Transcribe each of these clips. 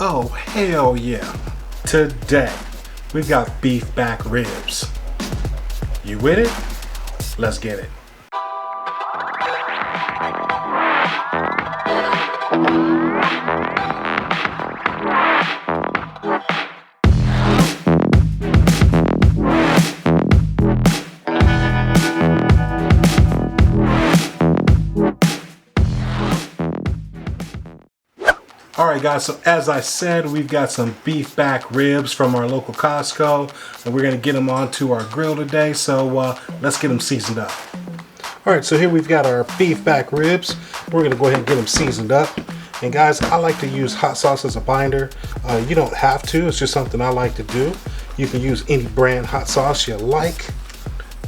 Oh, hell yeah. Today, we've got beef back ribs. You with it? Let's get it. Alright guys, so as I said, we've got some beef back ribs from our local Costco, and we're going to get them onto our grill today, so let's get them seasoned up. Alright, so here we've got our beef back ribs. We're going to go ahead and get them seasoned up. And guys, I like to use hot sauce as a binder. You don't have to, it's just something I like to do. You can use any brand hot sauce you like.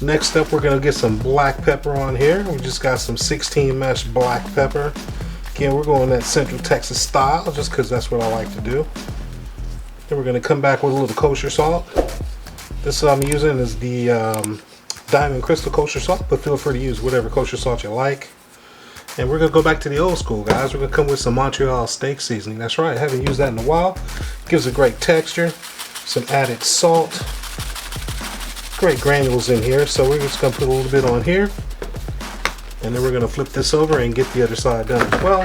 Next up, we're going to get some black pepper on here. We just got some 16 mesh black pepper. Again, we're going that Central Texas style just because that's what I like to do. Then we're going to come back with a little kosher salt. This I'm using is the Diamond Crystal kosher salt, but feel free to use whatever kosher salt you like. And we're going to go back to the old school, guys. We're going to come with some Montreal steak seasoning. That's right, I haven't used that in a while. Gives a great texture. Some added salt. Great granules in here, so we're just going to put a little bit on here. And then we're going to flip this over and get the other side done as well.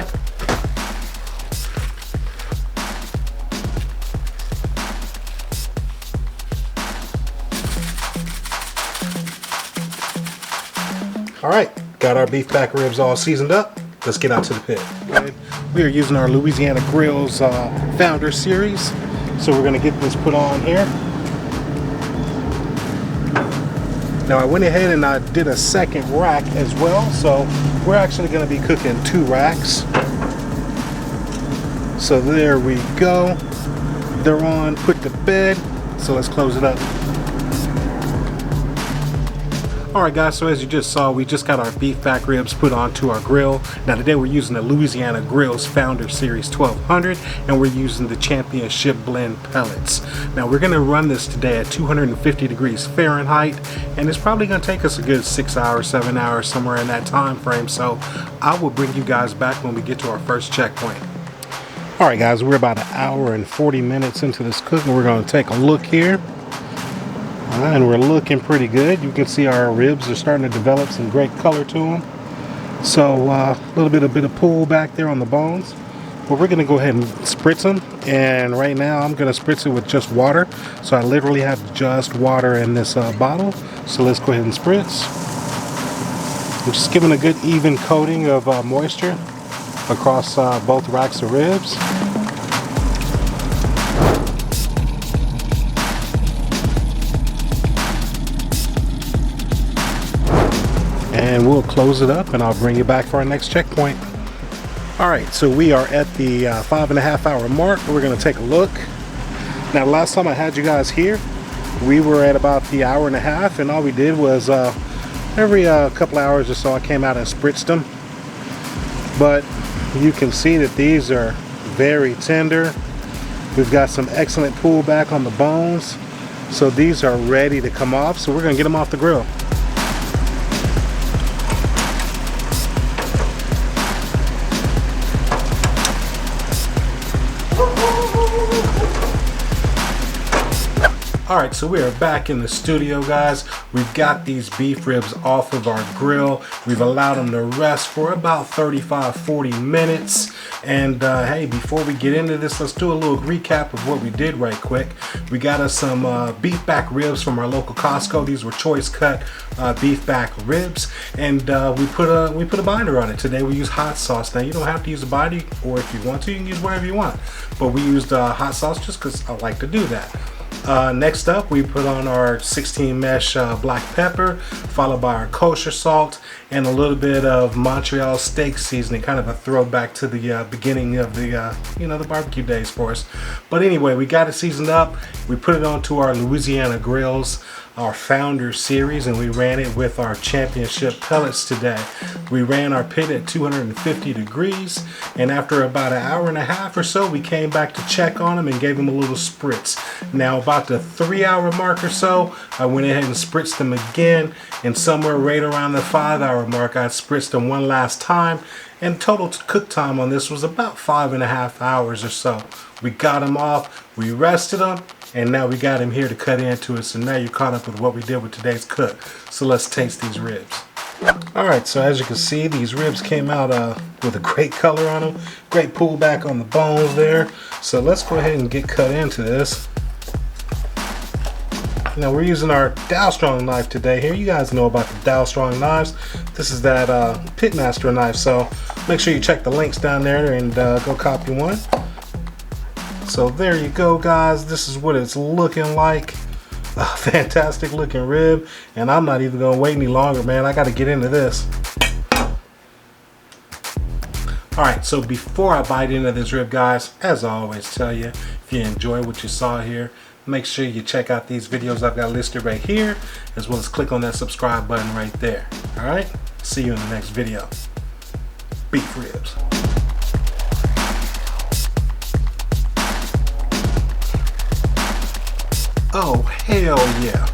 Alright, got our beef back ribs all seasoned up. Let's get out to the pit. Okay. We are using our Louisiana Grills Founders Series. So we're going to get this put on here. Now I went ahead and I did a second rack as well, so we're actually going to be cooking 2 racks. So there we go. They're on, put to bed. So let's close it up. Alright guys, so as you just saw, we just got our beef back ribs put onto our grill. Now today we're using the Louisiana Grills Founders Series 1200, and we're using the Championship Blend pellets. Now we're going to run this today at 250 degrees Fahrenheit, and it's probably going to take us a good 6 hours, 7 hours, somewhere in that time frame. So I will bring you guys back when we get to our first checkpoint. Alright guys, we're about 1 hour and 40 minutes into this cooking. We're going to take a look here. And we're looking pretty good. You can see our ribs are starting to develop some great color to them. So a little bit of pull back there on the bones. But we're going to go ahead and spritz them. And right now I'm going to spritz it with just water. So I literally have just water in this bottle. So let's go ahead and spritz. I'm just giving a good even coating of moisture across both racks of ribs. And we'll close it up and I'll bring you back for our next checkpoint. Alright, so we are at the 5.5 hour mark. We're going to take a look. Now last time I had you guys here, we were at about the 1.5 hours, and all we did was every couple hours or so I came out and spritzed them. But you can see that these are very tender. We've got some excellent pullback on the bones. So these are ready to come off. So we're going to get them off the grill. Alright, so we are back in the studio, guys. We've got these beef ribs off of our grill. We've allowed them to rest for about 35-40 minutes. And hey, before we get into this, let's do a little recap of what we did right quick. We got us some beef back ribs from our local Costco. These were choice cut beef back ribs, and we put a binder on it. Today we use hot sauce. Now you don't have to use a binder, or if you want to, you can use whatever you want. But we used hot sauce just because I like to do that. Next up, we put on our 16 mesh black pepper, followed by our kosher salt and a little bit of Montreal steak seasoning, kind of a throwback to the beginning of the the barbecue days for us. But anyway, we got it seasoned up. We put it onto our Louisiana Grills, our Founders Series, and we ran it with our Championship pellets today. We ran our pit at 250 degrees, and after about 1.5 hours or so, we came back to check on them and gave them a little spritz. Now about the 3 hour mark or so, I went ahead and spritzed them again, and somewhere right around the 5 hour hour mark. I spritzed them one last time, and total cook time on this was about 5.5 hours or so. We got them off, we rested them, and now we got him here to cut into it. So now you're caught up with what we did with today's cook. So let's taste these ribs. Alright, so as you can see, these ribs came out with a great color on them. Great pullback on the bones there. So let's go ahead and get cut into this. Now we're using our Dawgfatha knife today here. You guys know about the Dawgfatha knives. This is that Pitmaster knife, so make sure you check the links down there and go copy one. So there you go, guys. This is what it's looking like. A fantastic looking rib, and I'm not even gonna wait any longer, man. I gotta get into this. Alright, so before I bite into this rib, guys, as I always tell you, if you enjoy what you saw here, make sure you check out these videos I've got listed right here, as well as click on that subscribe button right there. Alright, see you in the next video. Beef ribs. Oh, hell yeah.